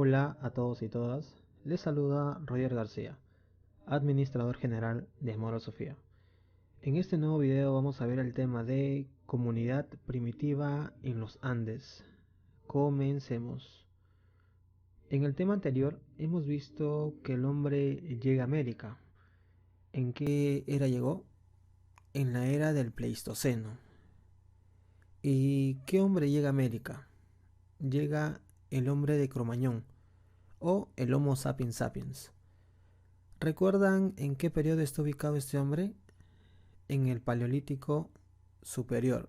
Hola a todos y todas, les saluda Roger García, administrador general de Amor a Sofía. En este nuevo video vamos a ver el tema de comunidad primitiva en los Andes. Comencemos. En el tema anterior hemos visto que el hombre llega a América. ¿En qué era llegó? En la era del Pleistoceno. ¿Y qué hombre llega a América? Llega el hombre de Cromañón o el Homo sapiens sapiens. ¿Recuerdan en qué periodo está ubicado este hombre? En el Paleolítico Superior.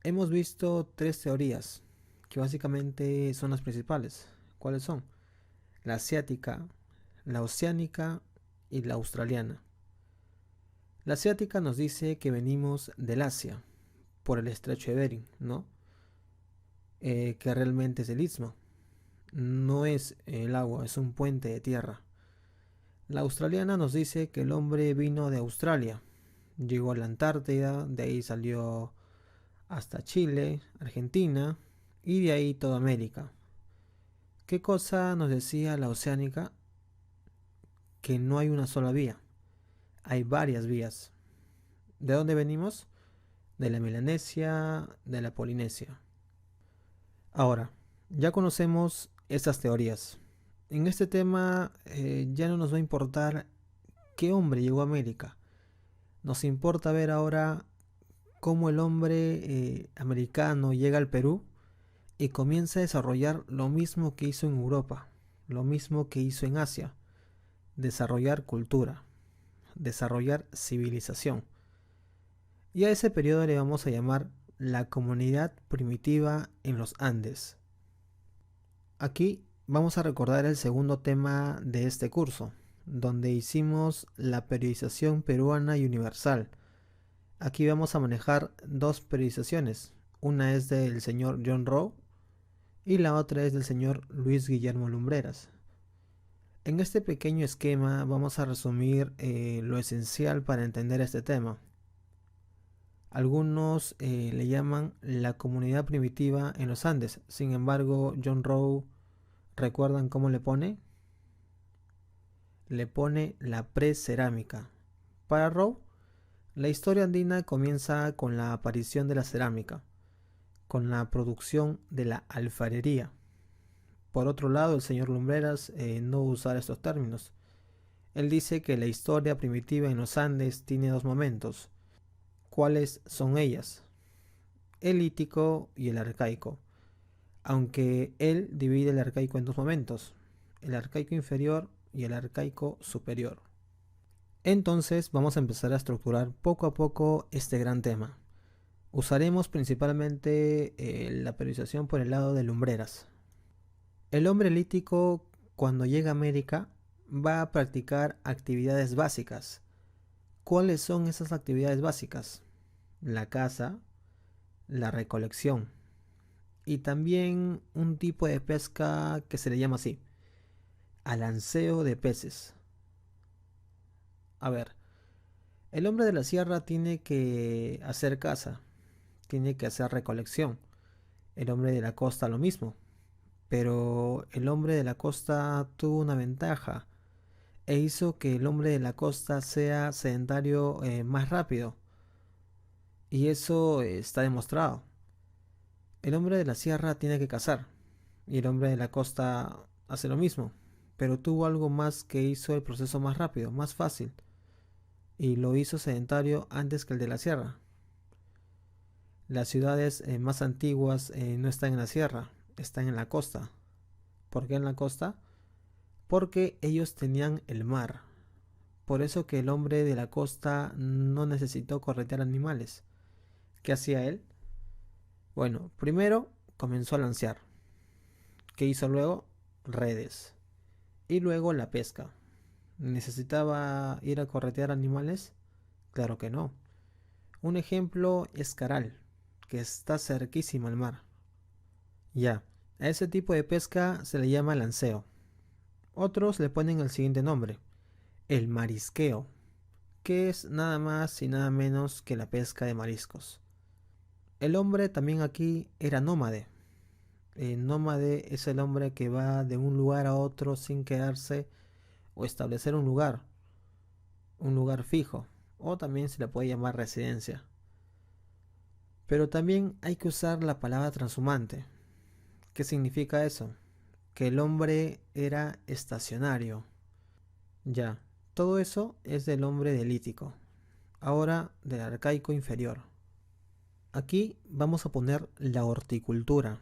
Hemos visto tres teorías, que básicamente son las principales. ¿Cuáles son? La asiática, la oceánica y la australiana. La asiática nos dice que venimos del Asia, por el estrecho de Bering, ¿no? Que realmente es el istmo. No es el agua, es un puente de tierra. La australiana nos dice que el hombre vino de Australia, llegó a la Antártida, de ahí salió hasta Chile, Argentina y de ahí toda América. ¿Qué cosa nos decía la oceánica? Que no hay una sola vía, hay varias vías. ¿De dónde venimos? De la Melanesia, de la Polinesia. Ahora, ya conocemos estas teorías. En este tema ya no nos va a importar qué hombre llegó a América. Nos importa ver ahora cómo el hombre americano llega al Perú y comienza a desarrollar lo mismo que hizo en Europa, lo mismo que hizo en Asia, desarrollar cultura, desarrollar civilización. Y a ese periodo le vamos a llamar la comunidad primitiva en los Andes. Aquí vamos a recordar el segundo tema de este curso, donde hicimos la periodización peruana y universal. Aquí vamos a manejar dos periodizaciones. Una es del señor John Rowe y la otra es del señor Luis Guillermo Lumbreras. En este pequeño esquema vamos a resumir lo esencial para entender este tema. Algunos le llaman la comunidad primitiva en los Andes. Sin embargo, John Rowe, ¿recuerdan cómo le pone? Le pone la precerámica. Para Rowe, la historia andina comienza con la aparición de la cerámica, con la producción de la alfarería. Por otro lado, el señor Lumbreras no usará estos términos. Él dice que la historia primitiva en los Andes tiene dos momentos. ¿Cuáles son ellas? El lítico y el arcaico. Aunque él divide el arcaico en dos momentos, el arcaico inferior y el arcaico superior. Entonces vamos a empezar a estructurar poco a poco este gran tema. Usaremos principalmente la periodización por el lado de Lumbreras. El hombre lítico, cuando llega a América, va a practicar actividades básicas. ¿Cuáles son esas actividades básicas? La caza, la recolección y también un tipo de pesca que se le llama así, alanceo de peces. A ver, el hombre de la sierra tiene que hacer caza, tiene que hacer recolección. El hombre de la costa lo mismo. Pero el hombre de la costa tuvo una ventaja e hizo que el hombre de la costa sea sedentario más rápido. Y eso está demostrado. El hombre de la sierra tiene que cazar y el hombre de la costa hace lo mismo. Pero tuvo algo más que hizo el proceso más rápido, más fácil. Y lo hizo sedentario antes que el de la sierra. Las ciudades más antiguas no están en la sierra, están en la costa. ¿Por qué en la costa? Porque ellos tenían el mar. Por eso que el hombre de la costa no necesitó corretear animales. ¿Qué hacía él? Bueno, primero comenzó a lancear. ¿Qué hizo luego? Redes. Y luego la pesca. ¿Necesitaba ir a corretear animales? Claro que no. Un ejemplo es Caral, que está cerquísimo al mar. Ya, a ese tipo de pesca se le llama lanceo. Otros le ponen el siguiente nombre, el marisqueo, que es nada más y nada menos que la pesca de mariscos. El hombre también aquí era nómade. Nómade es el hombre que va de un lugar a otro sin quedarse o establecer un lugar fijo, o también se le puede llamar residencia. Pero también hay que usar la palabra transhumante. ¿Qué significa eso? Que el hombre era estacionario. Ya, todo eso es del hombre delítico. Ahora del arcaico inferior. Aquí vamos a poner la horticultura.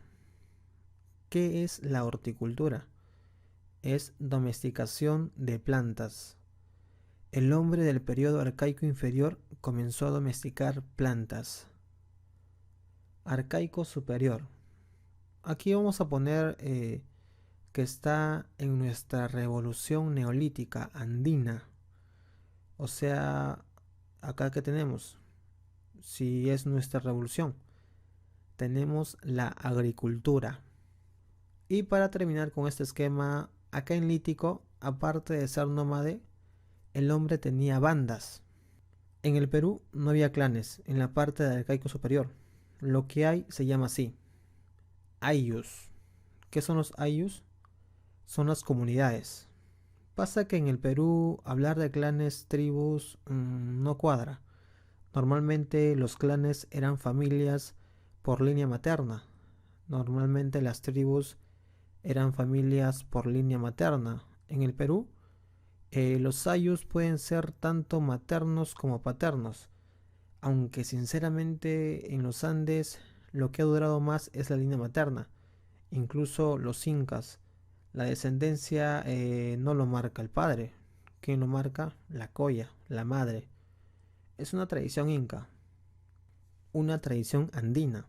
¿Qué es la horticultura? Es domesticación de plantas. El hombre del periodo arcaico inferior comenzó a domesticar plantas. Arcaico superior. Aquí vamos a poner que está en nuestra revolución neolítica andina. O sea, acá que tenemos, si es nuestra revolución, tenemos la agricultura. Y para terminar con este esquema, acá en Lítico, aparte de ser nómade, el hombre tenía bandas. En el Perú no había clanes en la parte del arcaico superior. Lo que hay se llama así: ayllus. ¿Qué son los ayllus? Son las comunidades. Pasa que en el Perú hablar de clanes, tribus, no cuadra. Normalmente los clanes eran familias por línea materna. Normalmente las tribus eran familias por línea materna. En el Perú, los ayllus pueden ser tanto maternos como paternos, aunque sinceramente en los Andes lo que ha durado más es la línea materna. Incluso los incas, la descendencia no lo marca el padre. ¿Quién lo marca? La colla, la madre. Es una tradición inca, una tradición andina.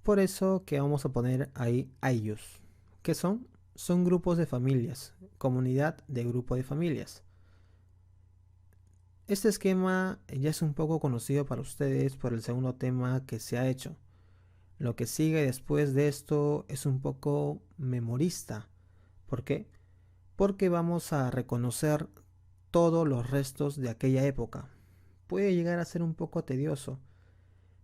Por eso que vamos a poner ahí ayllus. ¿Qué son? Son grupos de familias, comunidad de grupo de familias. Este esquema ya es un poco conocido para ustedes por el segundo tema que se ha hecho. Lo que sigue después de esto es un poco memorista. ¿Por qué? Porque vamos a reconocer todos los restos de aquella época. Puede llegar a ser un poco tedioso,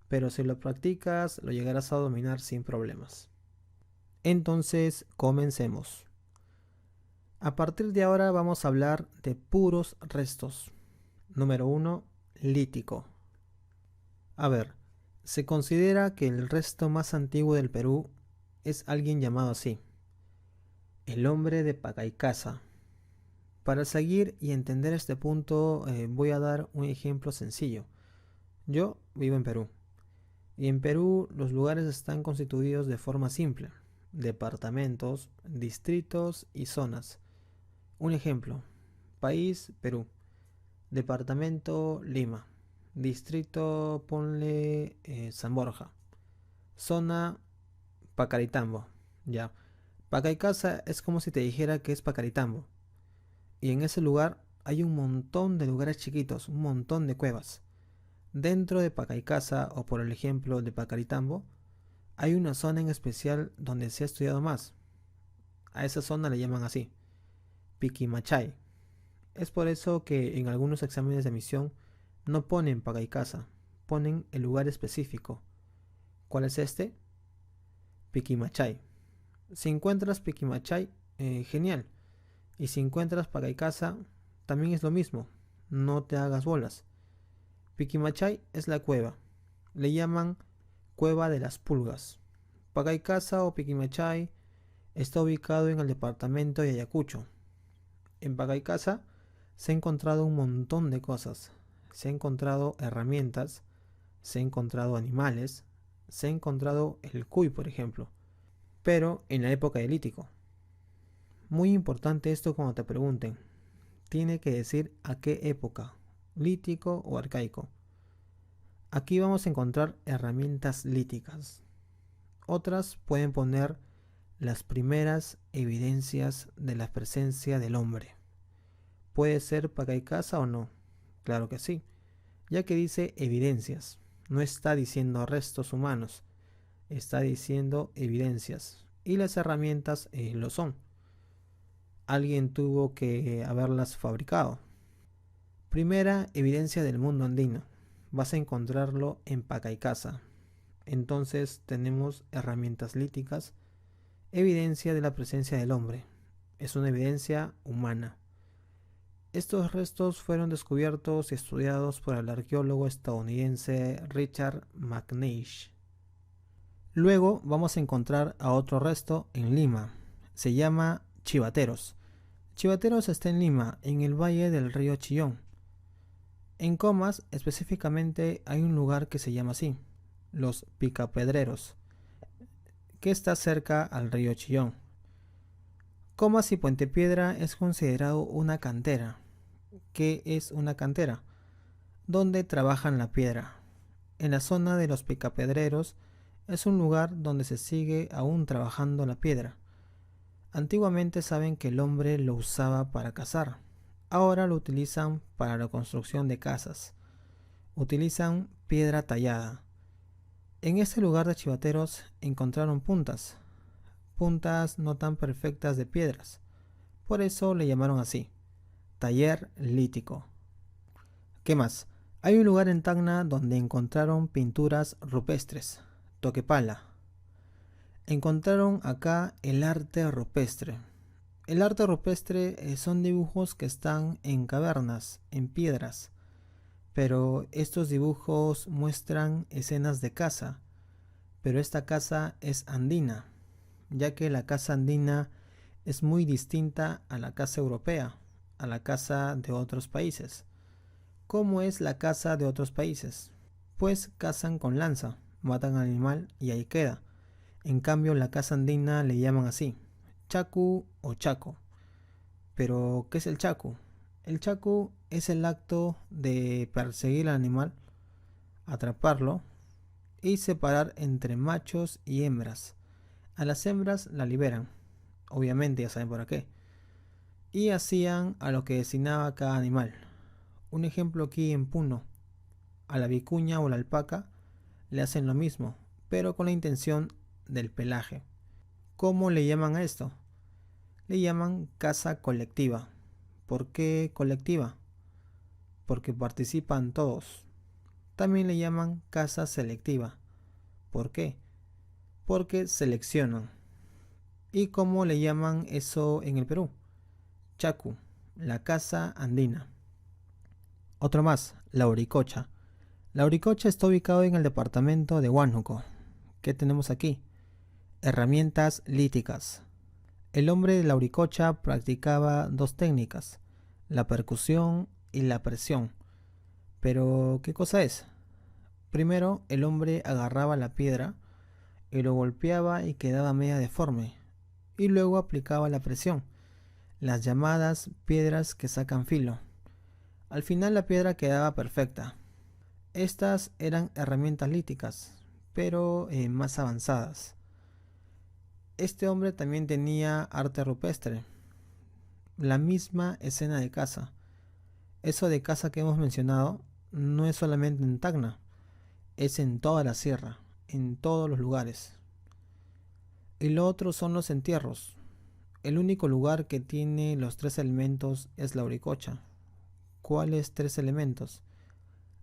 pero si lo practicas lo llegarás a dominar sin problemas. Entonces, comencemos. A partir de ahora vamos a hablar de puros restos. Número 1. Lítico. A ver, se considera que el resto más antiguo del Perú es alguien llamado así: el hombre de Pacaycasa. Para seguir y entender este punto voy a dar un ejemplo sencillo. Yo vivo en Perú. Y en Perú los lugares están constituidos de forma simple: departamentos, distritos y zonas. Un ejemplo: país, Perú. Departamento, Lima. Distrito, ponle San Borja. Zona, Pacaritambo. Ya. Pacaycasa es como si te dijera que es Pacaritambo. Y en ese lugar hay un montón de lugares chiquitos, un montón de cuevas. Dentro de Pacaycasa, o por el ejemplo de Pacaritambo, hay una zona en especial donde se ha estudiado más. A esa zona le llaman así: Piquimachay. Es por eso que en algunos exámenes de admisión no ponen Pacaycasa, ponen el lugar específico. ¿Cuál es este? Piquimachay. Si encuentras Piquimachay, genial. Y si encuentras Pacaycasa, también es lo mismo. No te hagas bolas. Piquimachay es la cueva. Le llaman Cueva de las Pulgas. Pacaycasa o Piquimachay está ubicado en el departamento de Ayacucho. En Pacaycasa se ha encontrado un montón de cosas. Se ha encontrado herramientas, se ha encontrado animales, se ha encontrado el cuy, por ejemplo, pero en la época del Lítico. Muy importante esto cuando te pregunten. Tiene que decir a qué época, lítico o arcaico. Aquí vamos a encontrar herramientas líticas. Otras pueden poner las primeras evidencias de la presencia del hombre. ¿Puede ser Pacaycasa o no? Claro que sí, ya que dice evidencias. No está diciendo restos humanos, está diciendo evidencias. Y las herramientas lo son. Alguien tuvo que haberlas fabricado. Primera evidencia del mundo andino. Vas a encontrarlo en Pacaycasa. Entonces tenemos herramientas líticas evidencia de la presencia del hombre. Es una evidencia humana. Estos restos fueron descubiertos y estudiados por el arqueólogo estadounidense Richard McNeish. Luego vamos a encontrar a otro resto en Lima. Se llama Chivateros. Chivateros está en Lima, en el valle del río Chillón. En Comas, específicamente, hay un lugar que se llama así, Los Picapedreros, que está cerca al río Chillón. Comas y Puente Piedra es considerado una cantera. ¿Qué es una cantera? Donde trabajan la piedra. En la zona de los Picapedreros es un lugar donde se sigue aún trabajando la piedra. Antiguamente saben que el hombre lo usaba para cazar. Ahora lo utilizan para la construcción de casas. Utilizan piedra tallada. En este lugar de Chivateros encontraron puntas no tan perfectas de piedras. Por eso le llamaron así, taller lítico. ¿Qué más? Hay un lugar en Tacna donde encontraron pinturas rupestres, Toquepala. Encontraron acá el arte rupestre. El arte rupestre son dibujos que están en cavernas, en piedras, pero estos dibujos muestran escenas de caza, pero esta caza es andina, ya que la caza andina es muy distinta a la caza europea, a la caza de otros países. ¿Cómo es la caza de otros países? Pues cazan con lanza, matan al animal y ahí queda. En cambio la caza andina le llaman así, chacu o chaco. Pero, ¿qué es el chacu? El chacu es el acto de perseguir al animal, atraparlo y separar entre machos y hembras. A las hembras la liberan, obviamente ya saben por qué, y hacían a lo que destinaba cada animal. Un ejemplo aquí en Puno, a la vicuña o la alpaca le hacen lo mismo, pero con la intención del pelaje. ¿Cómo le llaman a esto? Le llaman caza colectiva. ¿Por qué colectiva? Porque participan todos. También le llaman caza selectiva. ¿Por qué? Porque seleccionan. ¿Y cómo le llaman eso en el Perú? Chacu, la caza andina. Otro más, la Uricocha. La Uricocha está ubicado en el departamento de Huánuco. ¿Qué tenemos aquí? Herramientas líticas. El hombre de la Uricocha practicaba dos técnicas, la percusión y la presión. Pero, ¿qué cosa es? Primero, el hombre agarraba la piedra y lo golpeaba y quedaba media deforme, y luego aplicaba la presión, las llamadas piedras que sacan filo. Al final la piedra quedaba perfecta. Estas eran herramientas líticas, pero más avanzadas. Este hombre también tenía arte rupestre, la misma escena de caza. Eso de caza que hemos mencionado no es solamente en Tacna, es en toda la sierra, en todos los lugares. Y lo otro son los entierros. El único lugar que tiene los tres elementos es la Uricocha. ¿Cuáles tres elementos?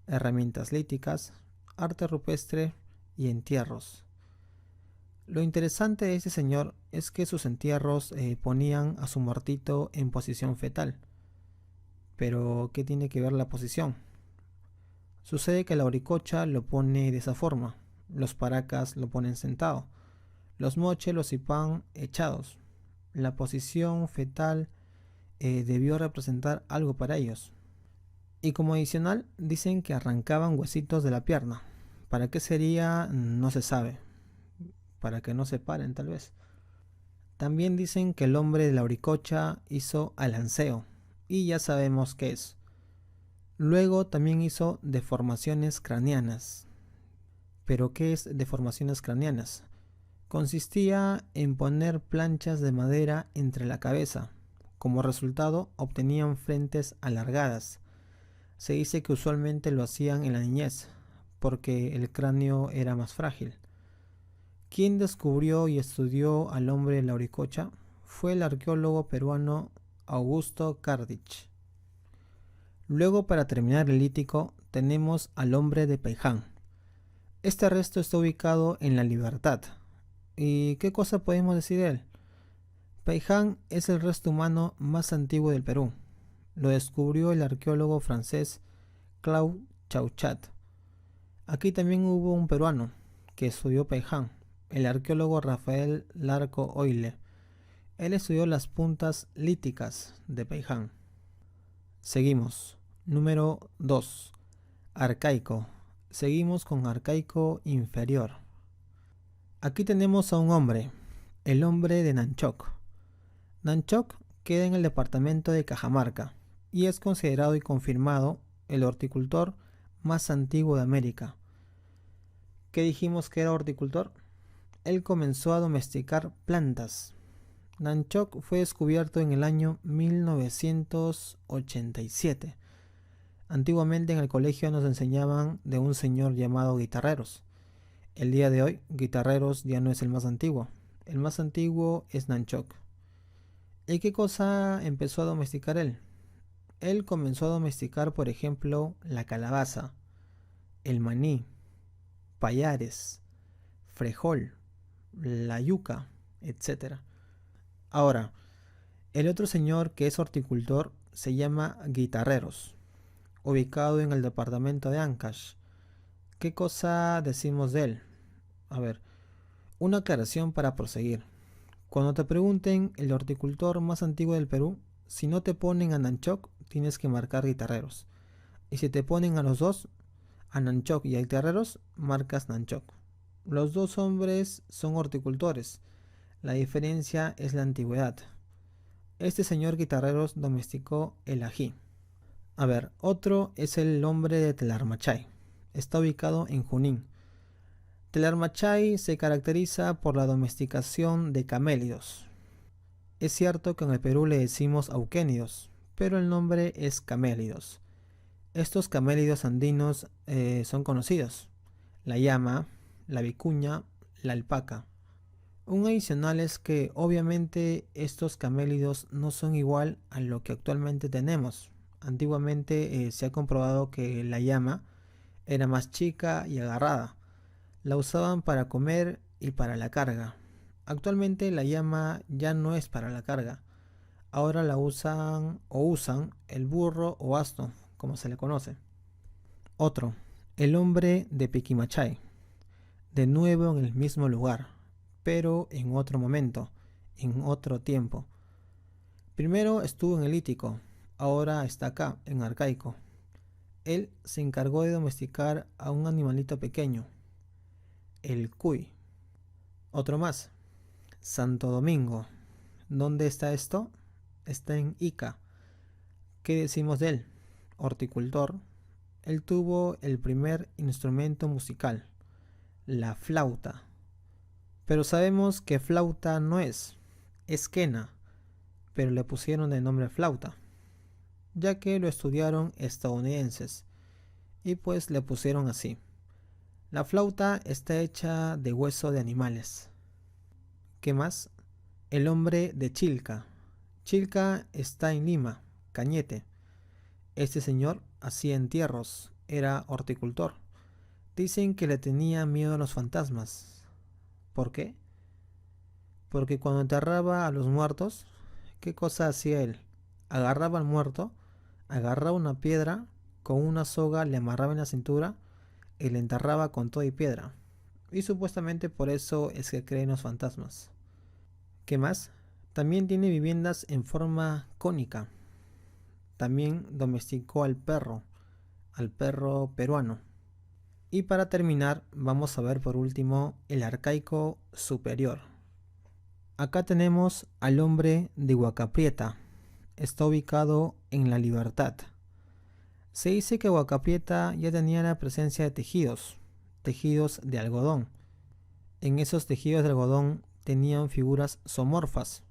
Herramientas líticas, arte rupestre y entierros. Lo interesante de este señor es que sus entierros ponían a su muertito en posición fetal. Pero, ¿qué tiene que ver la posición? Sucede que la Uricocha lo pone de esa forma, los paracas lo ponen sentado, los moche, los zipán echados. La posición fetal debió representar algo para ellos. Y como adicional, dicen que arrancaban huesitos de la pierna. ¿Para qué sería? No se sabe. Para que no se paren, tal vez. También dicen que el hombre de la Uricocha hizo alanceo, y ya sabemos qué es. Luego también hizo deformaciones craneanas. ¿Pero qué es deformaciones craneanas? Consistía en poner planchas de madera entre la cabeza. Como resultado, obtenían frentes alargadas. Se dice que usualmente lo hacían en la niñez, porque el cráneo era más frágil. ¿Quién descubrió y estudió al hombre de la Uricocha? Fue el arqueólogo peruano Augusto Cardich. Luego, para terminar el lítico, tenemos al hombre de Peiján. Este resto está ubicado en La Libertad. ¿Y qué cosa podemos decir de él? Peiján es el resto humano más antiguo del Perú. Lo descubrió el arqueólogo francés Claude Chauchat. Aquí también hubo un peruano que estudió Peiján, el arqueólogo Rafael Larco Oile. Él estudió las puntas líticas de Peiján. Seguimos. Número 2. Arcaico. Seguimos con arcaico inferior. Aquí tenemos a un hombre, el hombre de Nanchoc. Nanchoc queda en el departamento de Cajamarca y es considerado y confirmado el horticultor más antiguo de América. ¿Qué dijimos que era horticultor? Él comenzó a domesticar plantas. Nanchoc fue descubierto en el año 1987. Antiguamente en el colegio nos enseñaban de un señor llamado Guitarreros. El día de hoy, Guitarreros ya no es el más antiguo. El más antiguo es Nanchoc. ¿Y qué cosa empezó a domesticar él? Él comenzó a domesticar, por ejemplo, la calabaza, el maní, payares, frejol, la yuca, etc. Ahora, el otro señor que es horticultor se llama Guitarreros, ubicado en el departamento de Ancash. ¿Qué cosa decimos de él? A ver, una aclaración para proseguir. Cuando te pregunten el horticultor más antiguo del Perú, si no te ponen a Nanchoc, tienes que marcar Guitarreros. Y si te ponen a los dos, a Nanchoc y a Guitarreros, marcas Nanchoc. Los dos hombres son horticultores. La diferencia es la antigüedad. Este señor Guitarreros domesticó el ají. A ver, otro es el hombre de Telarmachay. Está ubicado en Junín. Telarmachay se caracteriza por la domesticación de camélidos. Es cierto que en el Perú le decimos auquénidos, pero el nombre es camélidos. Estos camélidos andinos son conocidos: la llama, la vicuña, la alpaca. Un adicional es que obviamente estos camélidos no son igual a lo que actualmente tenemos. Antiguamente se ha comprobado que la llama era más chica y agarrada. La usaban para comer y para la carga. Actualmente la llama ya no es para la carga. Ahora la usan el burro o asno, como se le conoce. Otro, el hombre de Piquimachay. De nuevo en el mismo lugar, pero en otro momento, en otro tiempo. Primero estuvo en el Lítico, ahora está acá, en Arcaico. Él se encargó de domesticar a un animalito pequeño, el cuy. Otro más, Santo Domingo. ¿Dónde está esto? Está en Ica. ¿Qué decimos de él? Horticultor. Él tuvo el primer instrumento musical, la flauta. Pero sabemos que flauta no es quena, pero le pusieron de nombre flauta, ya que lo estudiaron estadounidenses y pues le pusieron así. La flauta está hecha de hueso de animales. ¿Qué más? El hombre de Chilca. Chilca está en Lima, Cañete. Este señor hacía entierros, era horticultor. Dicen que le tenía miedo a los fantasmas. ¿Por qué? Porque cuando enterraba a los muertos, ¿qué cosa hacía él? Agarraba al muerto, agarraba una piedra, con una soga le amarraba en la cintura y le enterraba con todo y piedra. Y supuestamente por eso es que creen los fantasmas. ¿Qué más? También tiene viviendas en forma cónica. También domesticó al perro peruano. Y para terminar, vamos a ver por último el arcaico superior. Acá tenemos al hombre de Huacaprieta. Está ubicado en La Libertad. Se dice que Huacaprieta ya tenía la presencia de tejidos de algodón. En esos tejidos de algodón tenían figuras zoomorfas.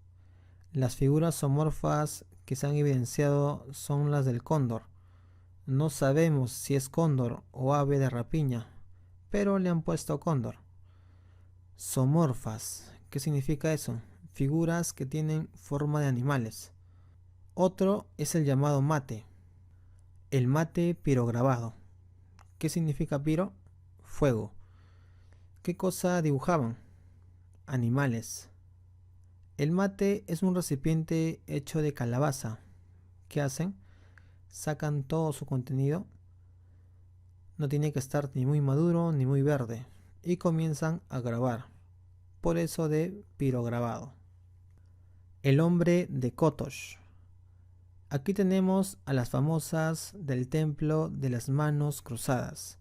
Las figuras zoomorfas que se han evidenciado son las del cóndor. No sabemos si es cóndor o ave de rapiña, pero le han puesto cóndor. Zoomorfas, ¿qué significa eso? Figuras que tienen forma de animales. Otro es el llamado mate. El mate pirograbado. ¿Qué significa piro? Fuego. ¿Qué cosa dibujaban? animales. El mate es un recipiente hecho de calabaza. ¿Qué hacen? Sacan todo su contenido. No tiene que estar ni muy maduro ni muy verde. Y comienzan a grabar. Por eso de pirograbado. El hombre de Kotosh. Aquí tenemos a las famosas del templo de las manos cruzadas.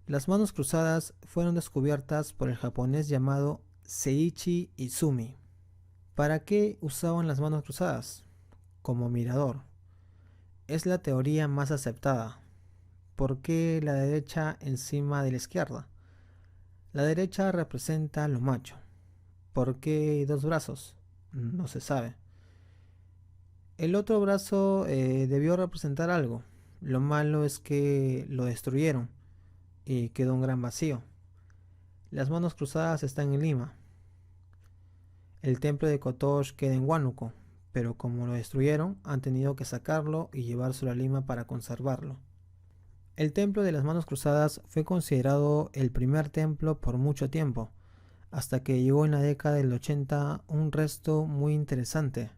Las manos cruzadas fueron descubiertas por el japonés llamado Seiichi Izumi. ¿Para qué usaban las manos cruzadas? Como mirador. Es la teoría más aceptada. ¿Por qué la derecha encima de la izquierda? La derecha representa lo macho. ¿Por qué dos brazos? No se sabe. El otro brazo debió representar algo. Lo malo es que lo destruyeron y quedó un gran vacío. Las manos cruzadas están en Lima. El templo de Kotosh queda en Huánuco, pero como lo destruyeron, han tenido que sacarlo y llevárselo a Lima para conservarlo. El templo de las manos cruzadas fue considerado el primer templo por mucho tiempo, hasta que llegó en la década del 80 un resto muy interesante.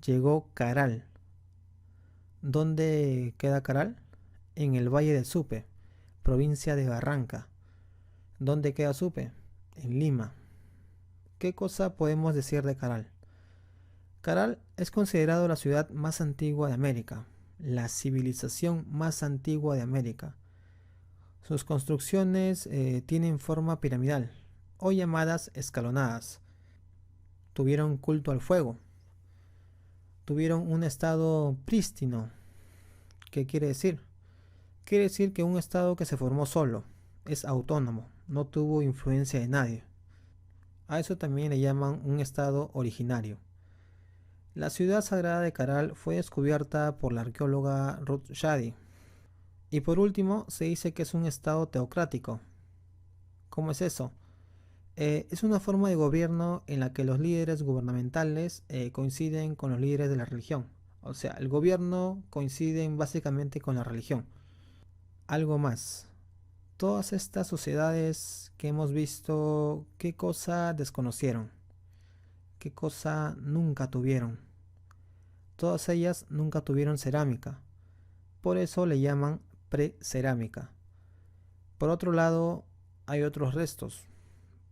Llegó Caral. ¿Dónde queda Caral? En el Valle del Supe, provincia de Barranca. ¿Dónde queda Supe? En Lima. ¿Qué cosa podemos decir de Caral? Caral es considerado la ciudad más antigua de América, la civilización más antigua de América. Sus construcciones tienen forma piramidal o llamadas escalonadas. Tuvieron culto al fuego. Tuvieron un estado prístino. ¿Qué quiere decir? Quiere decir que un estado que se formó solo, es autónomo, no tuvo influencia de nadie. A eso también le llaman un estado originario. La ciudad sagrada de Caral fue descubierta por la arqueóloga Ruth Shady. Y por último, se dice que es un estado teocrático. ¿Cómo es eso? Es una forma de gobierno en la que los líderes gubernamentales coinciden con los líderes de la religión. O sea, el gobierno coincide básicamente con la religión. Algo más. Todas estas sociedades que hemos visto, ¿qué cosa desconocieron? ¿Qué cosa nunca tuvieron? Todas ellas nunca tuvieron cerámica. Por eso le llaman precerámica. Por otro lado, hay otros restos.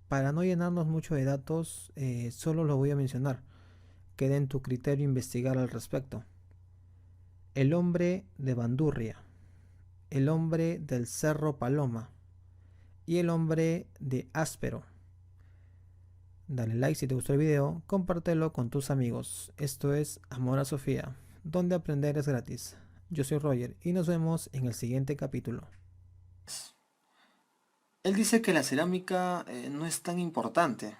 Para no llenarnos mucho de datos, solo los voy a mencionar. Queda en tu criterio investigar al respecto. El hombre de Bandurria, el hombre del Cerro Paloma y el hombre de Áspero. Dale like si te gustó el video, compártelo con tus amigos. Esto es Amor a Sofía, donde aprender es gratis. Yo soy Roger y nos vemos en el siguiente capítulo. Él dice que la cerámica no es tan importante.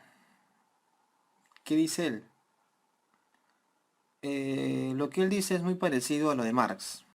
¿Qué dice él? Lo que él dice es muy parecido a lo de Marx.